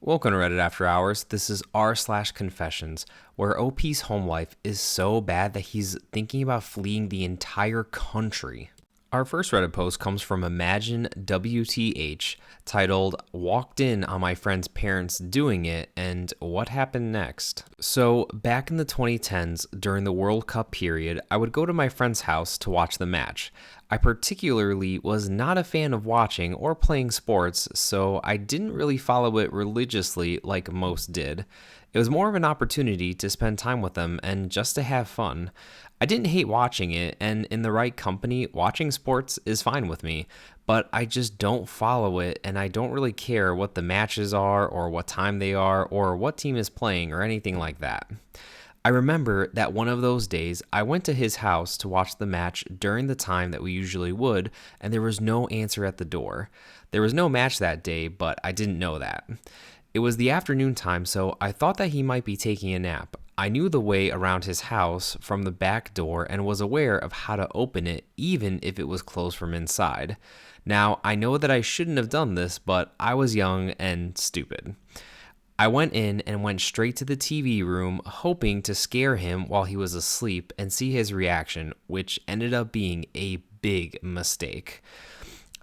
Welcome to Reddit After Hours. This is r/confessions, where OP's home life is so bad that he's thinking about fleeing the entire country. Our first Reddit post comes from Imagine WTH, titled "Walked in on my friend's parents doing it and what happened next." So, back in the 2010s, during the World Cup period, I would go to my friend's house to watch the match. I particularly was not a fan of watching or playing sports, so I didn't really follow it religiously like most did. It was more of an opportunity to spend time with them and just to have fun. I didn't hate watching it, and in the right company, watching sports is fine with me, but I just don't follow it, and I don't really care what the matches are, or what time they are, or what team is playing, or anything like that. I remember that one of those days, I went to his house to watch the match during the time that we usually would, and there was no answer at the door. There was no match that day, but I didn't know that. It was the afternoon time, so I thought that he might be taking a nap. I knew the way around his house from the back door and was aware of how to open it, even if it was closed from inside. Now, I know that I shouldn't have done this, but I was young and stupid. I went in and went straight to the TV room, hoping to scare him while he was asleep and see his reaction, which ended up being a big mistake.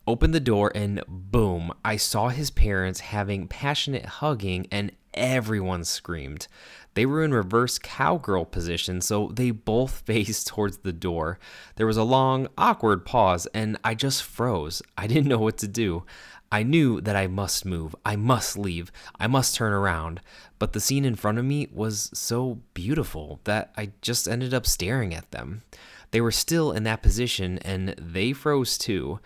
Opened the door and boom, I saw his parents having passionate hugging and everyone screamed. They were in reverse cowgirl position, so they both faced towards the door. There was a long, awkward pause, and I just froze. I didn't know what to do. I knew that I must move, I must leave, I must turn around, but the scene in front of me was so beautiful that I just ended up staring at them. They were still in that position, and they froze too.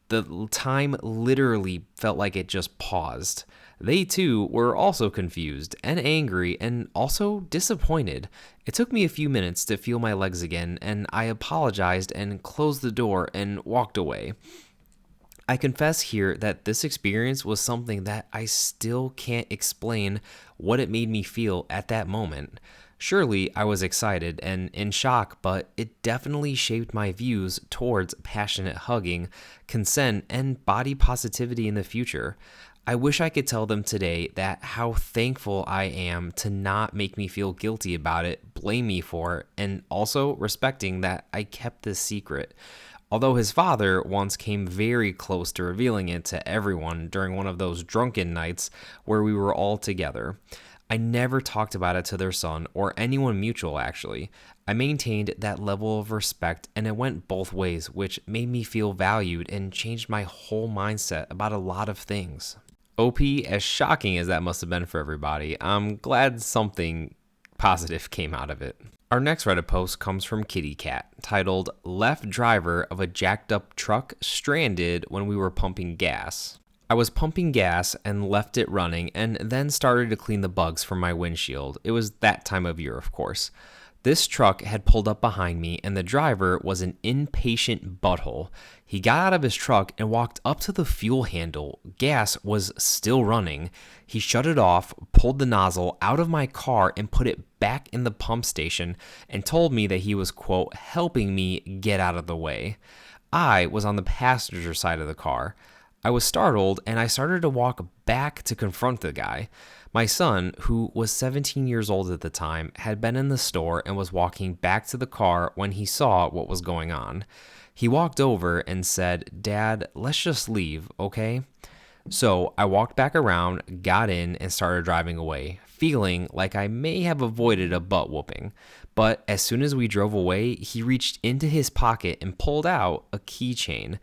The time literally felt like it just paused. They too were also confused and angry and also disappointed. It took me a few minutes to feel my legs again, and I apologized and closed the door and walked away. I confess here that this experience was something that I still can't explain what it made me feel at that moment. Surely I was excited and in shock, but it definitely shaped my views towards passionate hugging, consent, and body positivity in the future. I wish I could tell them today that how thankful I am to not make me feel guilty about it, blame me for it, and also respecting that I kept this secret. Although his father once came very close to revealing it to everyone during one of those drunken nights where we were all together. I never talked about it to their son or anyone mutual, actually. I maintained that level of respect, and it went both ways, which made me feel valued and changed my whole mindset about a lot of things. OP, as shocking as that must have been for everybody, I'm glad something positive came out of it. Our next Reddit post comes from Kitty Cat, titled "Left driver of a jacked up truck stranded when we were pumping gas." I was pumping gas and left it running and then started to clean the bugs from my windshield. It was that time of year, of course. This truck had pulled up behind me, and the driver was an impatient butthole. He got out of his truck and walked up to the fuel handle. Gas was still running. He shut it off, pulled the nozzle out of my car, and put it back in the pump station, and told me that he was, quote, helping me get out of the way. I was on the passenger side of the car. I was startled, and I started to walk back to confront the guy. My son, who was 17 years old at the time, had been in the store and was walking back to the car when he saw what was going on. He walked over and said, "Dad, let's just leave, okay?" So I walked back around, got in, and started driving away, feeling like I may have avoided a butt whooping. But as soon as we drove away, he reached into his pocket and pulled out a keychain.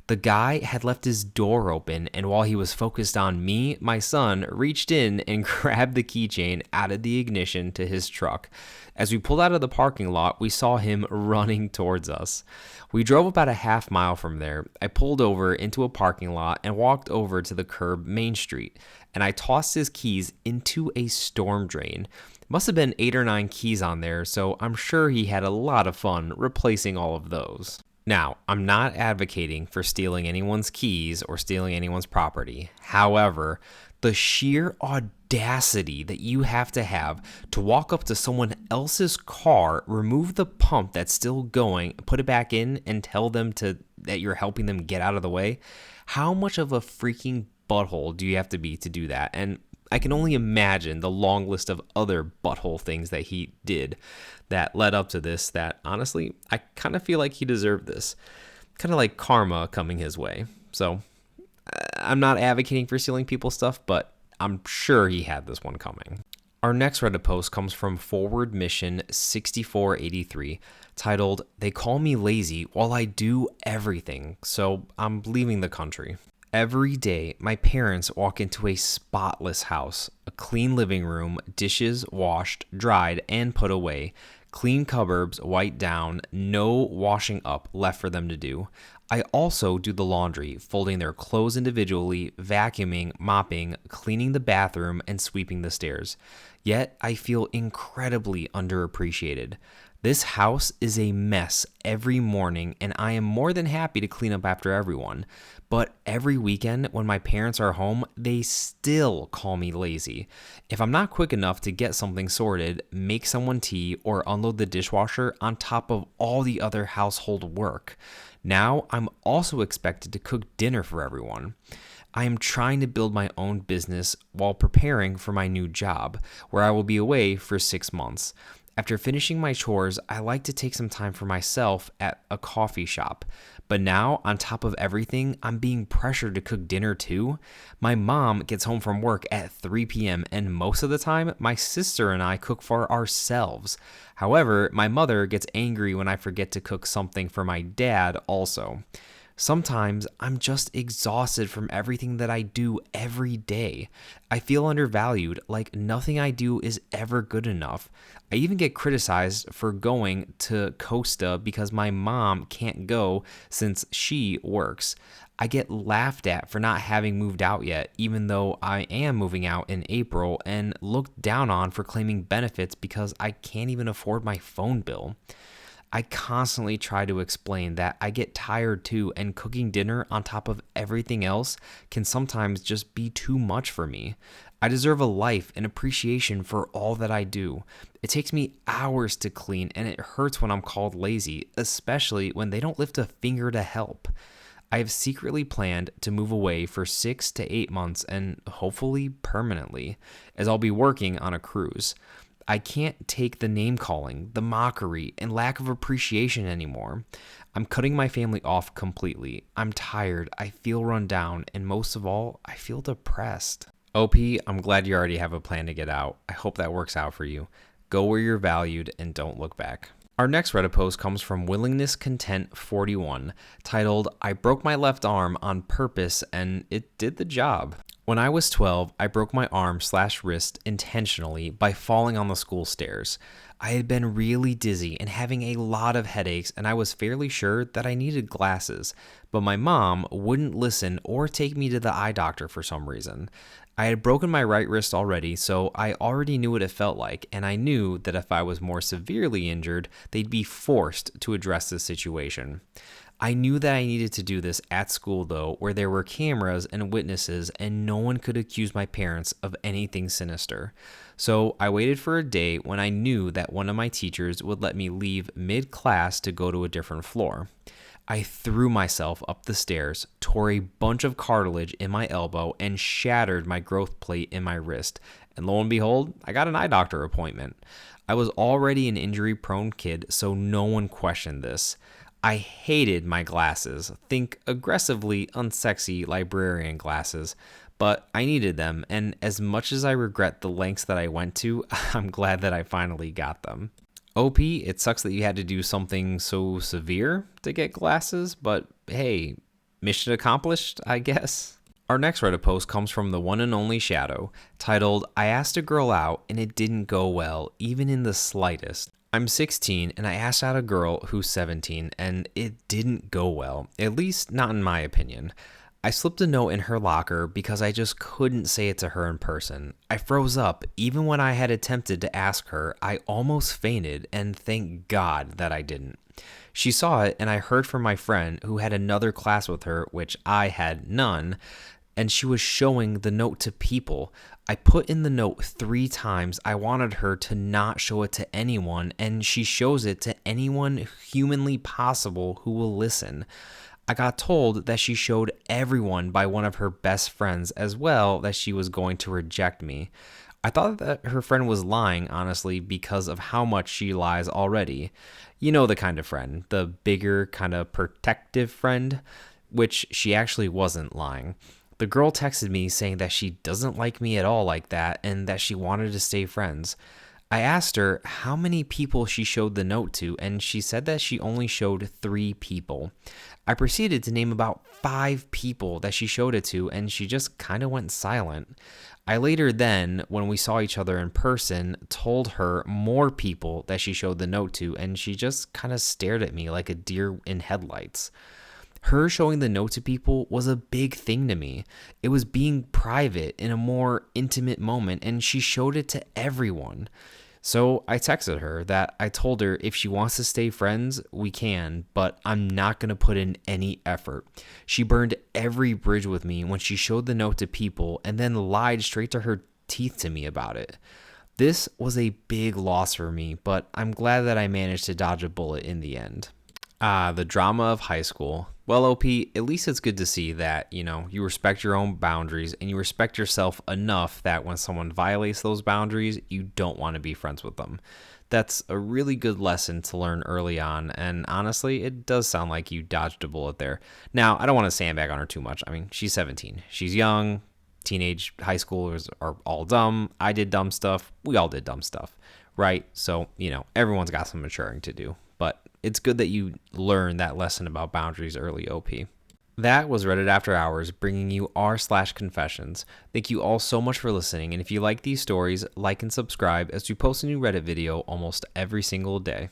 The guy had left his door open, and while he was focused on me, my son reached in and grabbed the keychain out of the ignition to his truck. As we pulled out of the parking lot, we saw him running towards us. We drove about a half mile from there. I pulled over into a parking lot and walked over to the curb Main Street, and I tossed his keys into a storm drain. Must have been 8 or 9 keys on there, so I'm sure he had a lot of fun replacing all of those. Now, I'm not advocating for stealing anyone's keys or stealing anyone's property. However, the sheer audacity that you have to walk up to someone else's car, remove the pump that's still going, put it back in, and tell them that you're helping them get out of the way. How much of a freaking butthole do you have to be to do that? And I can only imagine the long list of other butthole things that he did that led up to this that, honestly, I kind of feel like he deserved this. Kind of like karma coming his way. So, I'm not advocating for stealing people's stuff, but I'm sure he had this one coming. Our next Reddit post comes from Forward Mission 6483, titled, "They call me lazy while I do everything, so I'm leaving the country." Every day, my parents walk into a spotless house, a clean living room, dishes washed, dried, and put away, clean cupboards wiped down, no washing up left for them to do. I also do the laundry, folding their clothes individually, vacuuming, mopping, cleaning the bathroom, and sweeping the stairs. Yet, I feel incredibly underappreciated. This house is a mess every morning, and I am more than happy to clean up after everyone. But every weekend, when my parents are home, they still call me lazy. If I'm not quick enough to get something sorted, make someone tea, or unload the dishwasher on top of all the other household work, now I'm also expected to cook dinner for everyone. I am trying to build my own business while preparing for my new job, where I will be away for 6 months. After finishing my chores, I like to take some time for myself at a coffee shop. But now, on top of everything, I'm being pressured to cook dinner too. My mom gets home from work at 3 p.m., and most of the time, my sister and I cook for ourselves. However, my mother gets angry when I forget to cook something for my dad also. Sometimes I'm just exhausted from everything that I do every day. I feel undervalued, like nothing I do is ever good enough. I even get criticized for going to Costa because my mom can't go since she works. I get laughed at for not having moved out yet, even though I am moving out in April, and looked down on for claiming benefits because I can't even afford my phone bill. I constantly try to explain that I get tired too, and cooking dinner on top of everything else can sometimes just be too much for me. I deserve a life and appreciation for all that I do. It takes me hours to clean, and it hurts when I'm called lazy, especially when they don't lift a finger to help. I have secretly planned to move away for 6 to 8 months and hopefully permanently, as I'll be working on a cruise. I can't take the name calling, the mockery, and lack of appreciation anymore. I'm cutting my family off completely. I'm tired, I feel run down, and most of all, I feel depressed. OP, I'm glad you already have a plan to get out. I hope that works out for you. Go where you're valued and don't look back. Our next Reddit post comes from Willingness Content 41, titled, "I broke my left arm on purpose and it did the job." When I was 12, I broke my arm/wrist intentionally by falling on the school stairs. I had been really dizzy and having a lot of headaches, and I was fairly sure that I needed glasses, but my mom wouldn't listen or take me to the eye doctor for some reason. I had broken my right wrist already, so I already knew what it felt like, and I knew that if I was more severely injured, they'd be forced to address the situation. I knew that I needed to do this at school, though, where there were cameras and witnesses, and no one could accuse my parents of anything sinister. So I waited for a day when I knew that one of my teachers would let me leave mid-class to go to a different floor. I threw myself up the stairs, tore a bunch of cartilage in my elbow, and shattered my growth plate in my wrist. And lo and behold, I got an eye doctor appointment. I was already an injury-prone kid, so no one questioned this. I hated my glasses. Think aggressively unsexy librarian glasses, but I needed them, and as much as I regret the lengths that I went to, I'm glad that I finally got them. OP, it sucks that you had to do something so severe to get glasses, but hey, mission accomplished, I guess. Our next Reddit post comes from the one and only Shadow, titled, "I asked a girl out and it didn't go well, even in the slightest." I'm 16 and I asked out a girl who's 17 and it didn't go well, at least not in my opinion. I slipped a note in her locker because I just couldn't say it to her in person. I froze up. Even when I had attempted to ask her, I almost fainted, and thank God that I didn't. She saw it, and I heard from my friend who had another class with her, which I had none, and she was showing the note to people. I put in the note 3 times I wanted her to not show it to anyone, and she shows it to anyone humanly possible who will listen. I got told that she showed everyone by one of her best friends as well that she was going to reject me. I thought that her friend was lying, honestly, because of how much she lies already. You know the kind of friend, the bigger, kind of protective friend, which she actually wasn't lying. The girl texted me saying that she doesn't like me at all like that and that she wanted to stay friends. I asked her how many people she showed the note to, and she said that she only showed 3 people. I proceeded to name about 5 people that she showed it to, and she just kind of went silent. I later then, when we saw each other in person, told her more people that she showed the note to, and she just kind of stared at me like a deer in headlights. Her showing the note to people was a big thing to me. It was being private in a more intimate moment, and she showed it to everyone. So I texted her that I told her if she wants to stay friends, we can, but I'm not going to put in any effort. She burned every bridge with me when she showed the note to people and then lied straight to her teeth to me about it. This was a big loss for me, but I'm glad that I managed to dodge a bullet in the end. The drama of high school. Well, OP, at least it's good to see that, you respect your own boundaries and you respect yourself enough that when someone violates those boundaries, you don't want to be friends with them. That's a really good lesson to learn early on, and honestly, it does sound like you dodged a bullet there. Now, I don't want to sandbag on her too much. I mean, she's 17. She's young. Teenage high schoolers are all dumb. I did dumb stuff. We all did dumb stuff, right? So, everyone's got some maturing to do. But it's good that you learn that lesson about boundaries early, OP. That was Reddit After Hours, bringing you r/confessions. Thank you all so much for listening, and if you like these stories, like and subscribe as we post a new Reddit video almost every single day.